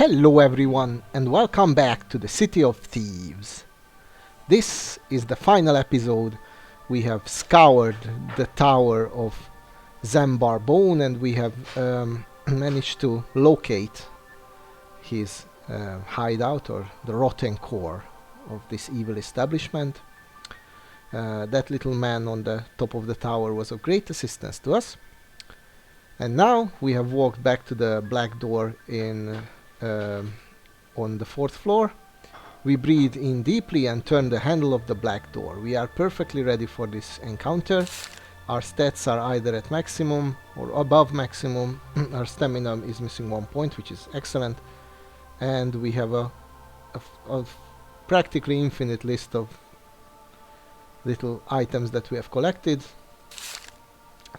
Hello everyone and welcome back to the City of Thieves. This is the final episode. We have scoured the tower of Zambar Bone and we have managed to locate his hideout, or the rotten core of this evil establishment. That little man on the top of the tower was of great assistance to us. And now we have walked back to the black door on the 4th floor. We breathe in deeply and turn the handle of the black door. We are perfectly ready for this encounter. Our stats are either at maximum or above maximum. Our stamina is missing 1 point, which is excellent. And we have a practically infinite list of little items that we have collected.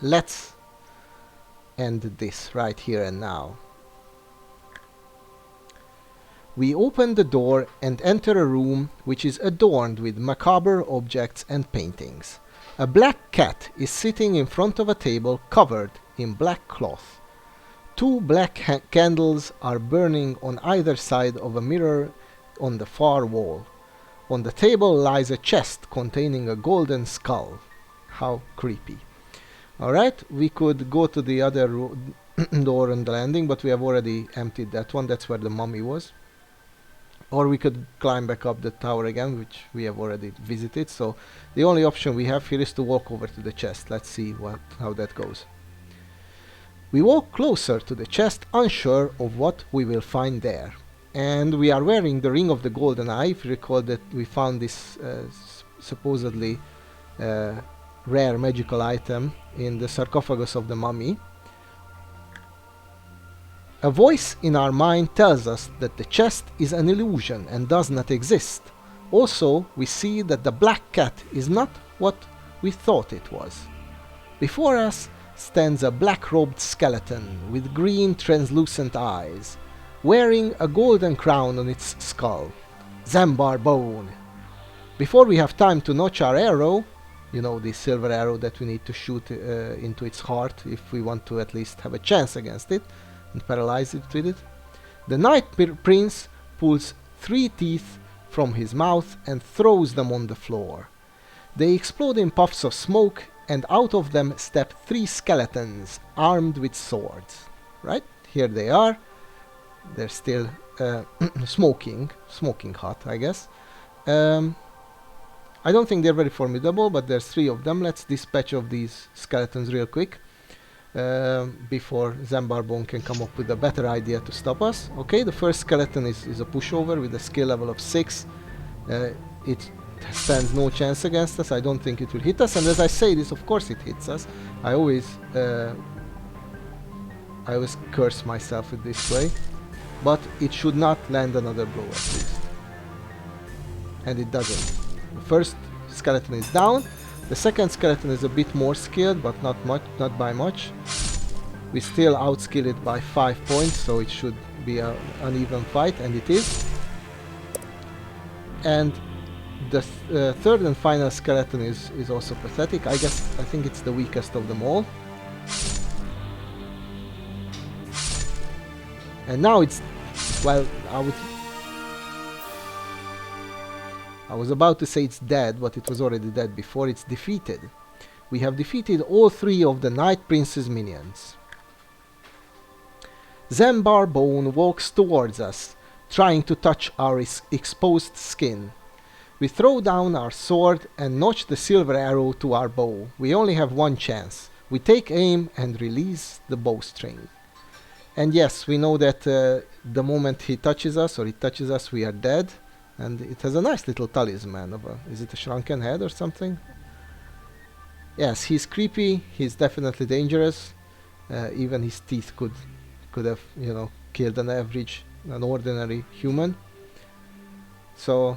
Let's end this right here and now. We open the door and enter a room which is adorned with macabre objects and paintings. A black cat is sitting in front of a table covered in black cloth. 2 black candles are burning on either side of a mirror on the far wall. On the table lies a chest containing a golden skull. How creepy. Alright, we could go to the other door on the landing, but we have already emptied that one. That's where the mummy was. Or we could climb back up the tower again, which we have already visited. So the only option we have here is to walk over to the chest. Let's see how that goes. We walk closer to the chest, unsure of what we will find there. And we are wearing the ring of the golden eye. If you recall that we found this supposedly rare magical item in the sarcophagus of the mummy. A voice in our mind tells us that the chest is an illusion and does not exist. Also, we see that the black cat is not what we thought it was. Before us stands a black-robed skeleton with green translucent eyes, wearing a golden crown on its skull. Zambar Bone. Before we have time to notch our arrow, you know, the silver arrow that we need to shoot into its heart if we want to at least have a chance against it, and paralyze it with it. The Night Prince pulls 3 teeth from his mouth and throws them on the floor. They explode in puffs of smoke, and out of them step 3 skeletons armed with swords. Right? Here they are. They're still smoking hot, I guess. I don't think they're very formidable, but there's 3 of them. Let's dispatch of these skeletons real quick. Before Zambar Bone can come up with a better idea to stop us. Okay, the first skeleton is a pushover with a skill level of 6. It stands no chance against us. I don't think it will hit us, and as I say this, of course it hits us. I always curse myself in this way, but it should not land another blow at least. And it doesn't. The first skeleton is down. The second skeleton is a bit more skilled, but not by much. We still outskill it by 5 points, so it should be an uneven fight, and it is. And the third and final skeleton is also pathetic. I think it's the weakest of them all. And now it's, well, I was about to say it's dead, but it was already dead before. It's defeated. We have defeated all 3 of the Night Prince's minions. Zambar Bone walks towards us, trying to touch our exposed skin. We throw down our sword and notch the silver arrow to our bow. We only have 1 chance. We take aim and release the bowstring. And yes, we know that the moment he touches us, or it touches us, we are dead. And it has a nice little talisman of is it a shrunken head or something? Yes, he's creepy, he's definitely dangerous. Even his teeth could have, you know, killed an ordinary human. So,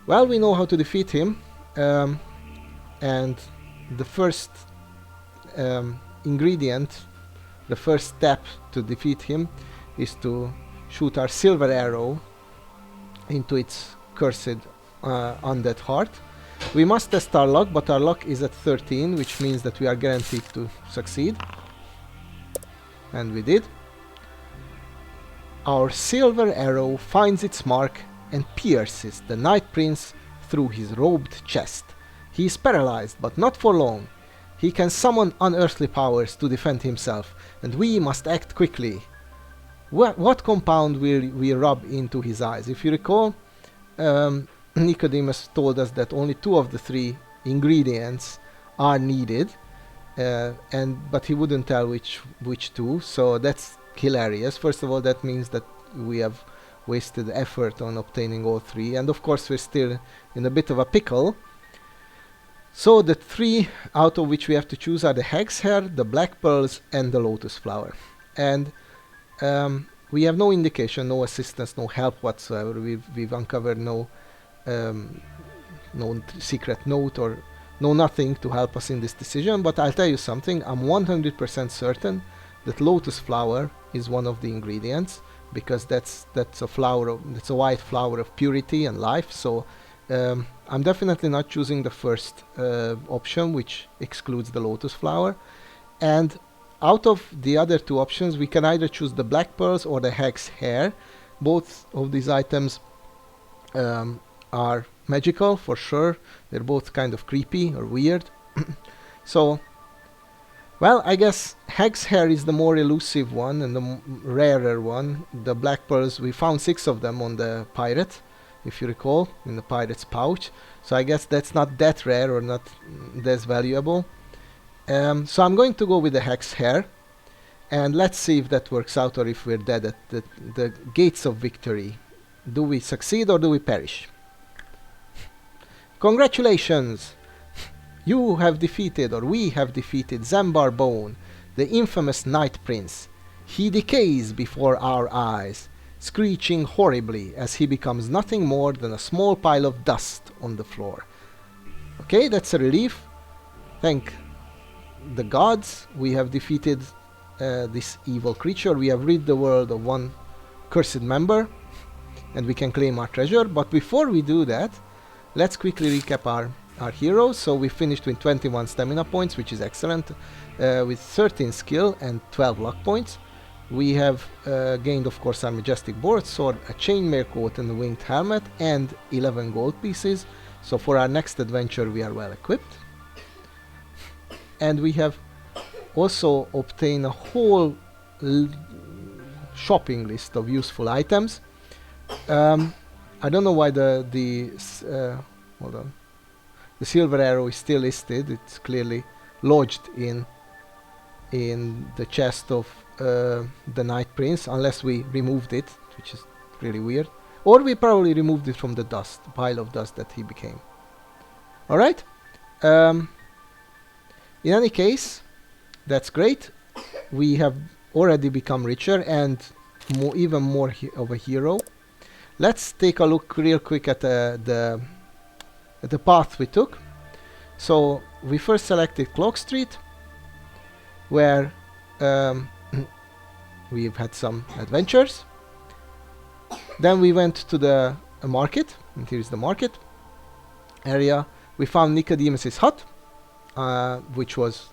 well, we know how to defeat him. And the first ingredient, the first step to defeat him is to shoot our silver arrow into its cursed undead heart. We must test our luck, but our luck is at 13, which means that we are guaranteed to succeed. And we did. our silver arrow finds its mark and pierces the Night Prince through his robed chest. He is paralyzed, but not for long. He can summon unearthly powers to defend himself, and we must act quickly. What compound will we rub into his eyes? If you recall, Nicodemus told us that only 2 of the 3 ingredients are needed, but he wouldn't tell which 2, so that's hilarious. First of all, that means that we have wasted effort on obtaining all 3, and of course we're still in a bit of a pickle. So the 3 out of which we have to choose are the hag's hair, the black pearls, and the lotus flower. And we have no indication, no assistance, no help whatsoever. We've uncovered no secret note or no nothing to help us in this decision. But I'll tell you something, I'm 100% certain that lotus flower is one of the ingredients, because that's a white flower of purity and life. So I'm definitely not choosing the first option, which excludes the lotus flower. And out of the other 2 options, we can either choose the black pearls or the hag's hair. Both of these items are magical for sure. They're both kind of creepy or weird. So, well, I guess hag's hair is the more elusive one and the rarer one. The black pearls, we found 6 of them on the pirate, if you recall, in the pirate's pouch. So I guess that's not that rare or not that valuable. So I'm going to go with the hag's hair, and let's see if that works out or if we're dead at the gates of victory. Do we succeed or do we perish? Congratulations! You have defeated, or we have defeated, Zambar Bone, the infamous Night Prince. He decays before our eyes, screeching horribly as he becomes nothing more than a small pile of dust on the floor. Okay, that's a relief. Thank the gods, we have defeated this evil creature. We have rid the world of one cursed member, and we can claim our treasure. But before we do that, let's quickly recap our heroes. So we finished with 21 stamina points, which is excellent, with 13 skill and 12 luck points. We have gained, of course, our majestic board sword, a chainmail coat and a winged helmet, and 11 gold pieces. So for our next adventure we are well equipped. And we have also obtained a whole shopping list of useful items. I don't know why hold on. The silver arrow is still listed. It's clearly lodged in the chest of the Night Prince, unless we removed it, which is really weird. Or we probably removed it from the dust, pile of dust that he became. Alright. In any case, that's great. We have already become richer and even more of a hero. Let's take a look real quick at the path we took. So we first selected Clock Street, where we've had some adventures. Then we went to the market, and here's the market area. We found Nicodemus's hut, which was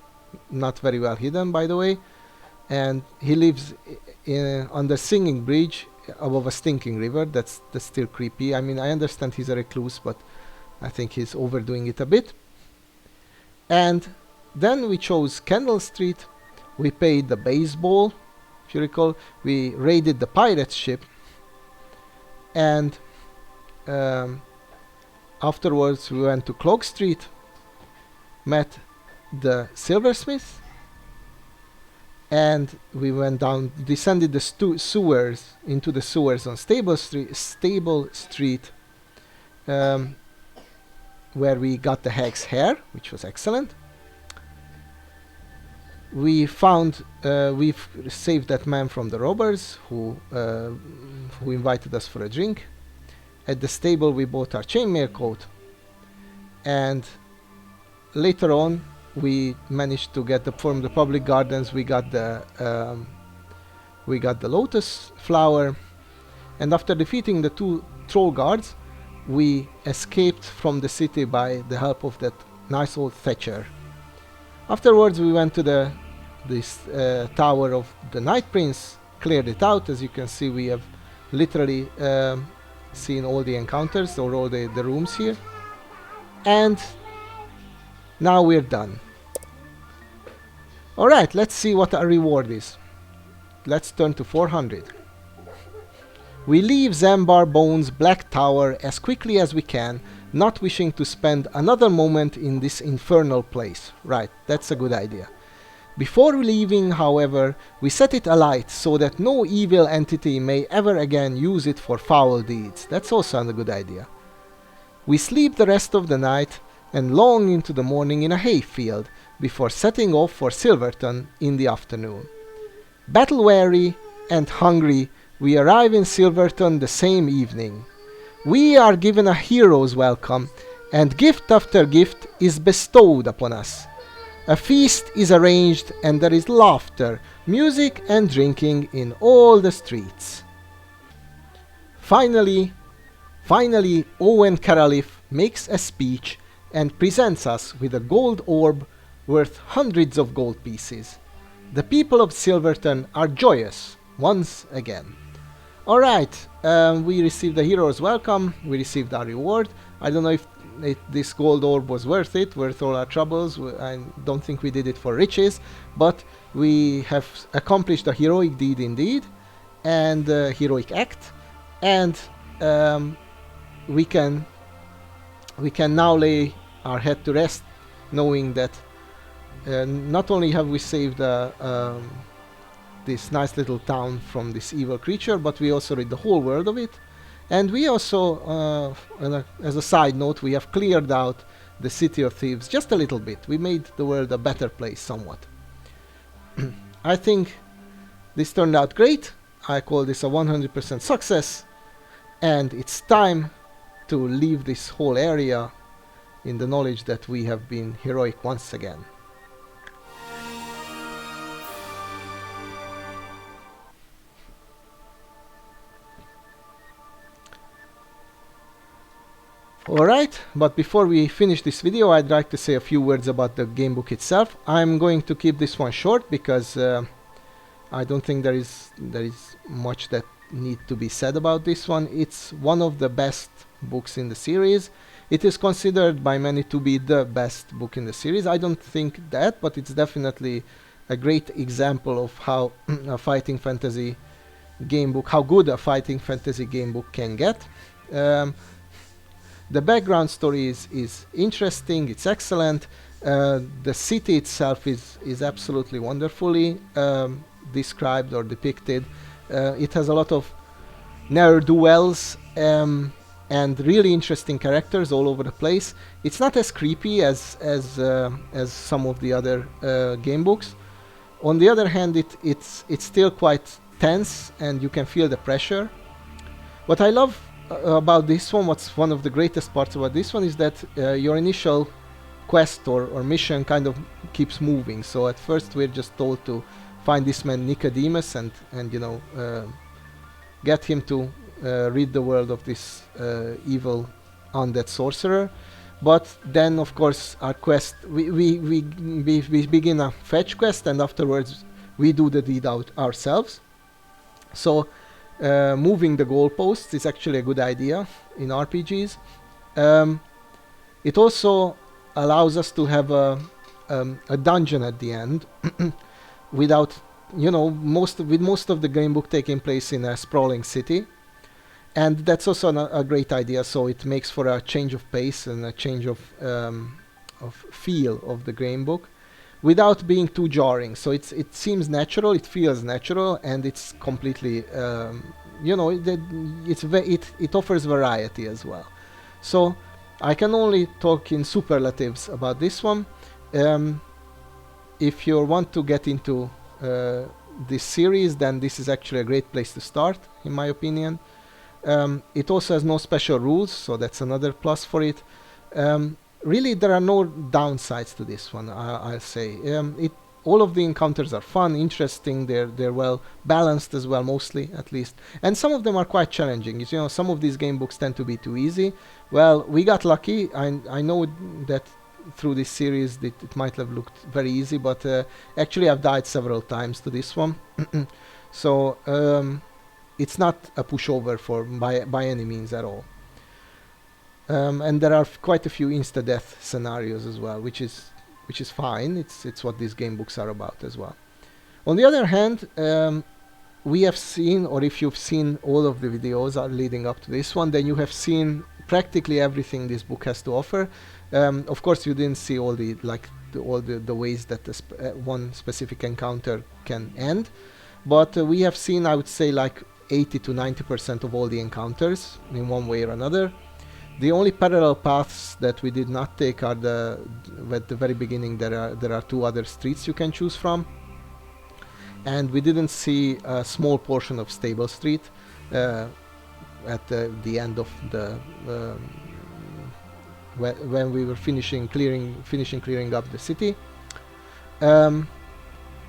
not very well hidden, by the way, and he lives under Singing Bridge above a stinking river. That's still creepy. I mean, I understand he's a recluse, but I think he's overdoing it a bit. And then we chose Candle Street. We paid the baseball, if you recall. We raided the pirate ship, and afterwards we went to Cloak Street, met the silversmith, and we went down, descended the sewers into the sewers on Stable Street, where we got the hag's hair, which was excellent. We found we've saved that man from the robbers who invited us for a drink. At the stable we bought our chainmail coat, and later on we managed to get from the public gardens we got the lotus flower, and after defeating the 2 troll guards we escaped from the city by the help of that nice old Thatcher. Afterwards we went to this tower of the Night Prince, cleared it out. As you can see, we have literally seen all the encounters or all the rooms here. And now we're done. Alright, let's see what our reward is. Let's turn to 400. We leave Zambar Bone's Black Tower as quickly as we can, not wishing to spend another moment in this infernal place. Right, that's a good idea. Before leaving, however, we set it alight so that no evil entity may ever again use it for foul deeds. That's also a good idea. We sleep the rest of the night and long into the morning in a hayfield before setting off for Silverton in the afternoon. Battle-weary and hungry, we arrive in Silverton the same evening. We are given a hero's welcome, and gift after gift is bestowed upon us. A feast is arranged, and there is laughter, music and drinking in all the streets. Finally, Owen Caraliff makes a speech and presents us with a gold orb worth hundreds of gold pieces. The people of Silverton are joyous once again. Alright, we received the hero's welcome, we received our reward. I don't know if this gold orb was worth it, worth all our troubles. I don't think we did it for riches, but we have accomplished a heroic deed indeed, and a heroic act, and we can now lay our head to rest, knowing that not only have we saved this nice little town from this evil creature, but we also rid the whole world of it. And we also, as a side note, we have cleared out the City of Thieves just a little bit. We made the world a better place somewhat. I think this turned out great. I call this a 100% success. And it's time to leave this whole area in the knowledge that we have been heroic once again. Alright, but before we finish this video, I'd like to say a few words about the gamebook itself. I'm going to keep this one short because I don't think there is much that need to be said about this one. It's one of the best books in the series. It is considered by many to be the best book in the series. I don't think that, but it's definitely a great example of how a fighting fantasy gamebook, how good a fighting fantasy gamebook can get. The background story is interesting, it's excellent. The city itself is absolutely wonderfully described or depicted. It has a lot of ne'er-do-wells and really interesting characters all over the place. It's not as creepy as some of the other game books. On the other hand, it's still quite tense and you can feel the pressure. What I love about this one, what's one of the greatest parts about this one, is that your initial quest or mission kind of keeps moving. So at first we're just told to find this man Nicodemus and you know get him to rid the world of this evil undead sorcerer. But then of course our quest, we begin a fetch quest, and afterwards we do the deed out ourselves. So moving the goalposts is actually a good idea in RPGs. It also allows us to have a dungeon at the end without, you know, most of the game book taking place in a sprawling city, and that's also a great idea. So it makes for a change of pace and a change of feel of the game book, without being too jarring. So it seems natural, it feels natural, and it's completely, you know, it offers variety as well. So I can only talk in superlatives about this one. If you want to get into this series, then this is actually a great place to start, in my opinion. It also has no special rules, so that's another plus for it. Really, there are no downsides to this one, I'll say. All of the encounters are fun, interesting, they're well balanced as well, mostly, at least. And some of them are quite challenging. You know, some of these game books tend to be too easy. Well, we got lucky. I know that through this series it might have looked very easy, but actually I've died several times to this one. So it's not a pushover for by any means at all. And there are quite a few insta-death scenarios as well, which is fine. It's what these game books are about as well. On the other hand, we have seen, or if you've seen all of the videos are leading up to this one, then you have seen practically everything this book has to offer. Of course, you didn't see all the ways that one specific encounter can end, but we have seen, I would say, like 80 to 90% of all the encounters in one way or another. The only parallel paths that we did not take are at the very beginning there are two other streets you can choose from, and we didn't see a small portion of Stable Street at the end of the when we were finishing clearing up the city.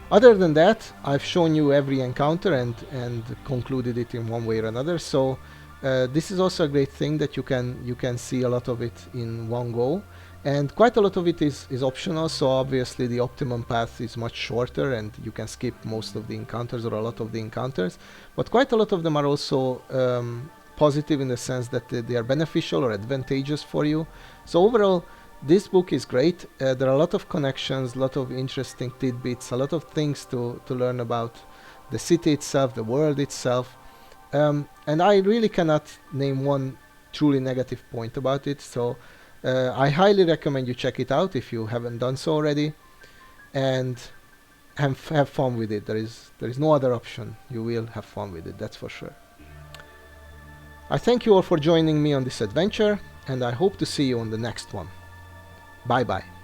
Other than that, I've shown you every encounter and concluded it in one way or another. So this is also a great thing that you can see a lot of it in one go, and quite a lot of it is optional. So obviously the optimum path is much shorter, and you can skip most of the encounters or a lot of the encounters. But quite a lot of them are also positive in the sense that they are beneficial or advantageous for you. So overall, this book is great. There are a lot of connections, a lot of interesting tidbits, a lot of things to learn about the city itself, the world itself. And I really cannot name one truly negative point about it. So I highly recommend you check it out if you haven't done so already, and have fun with it. There is no other option. You will have fun with it, that's for sure. I thank you all for joining me on this adventure, and I hope to see you on the next one. Bye bye.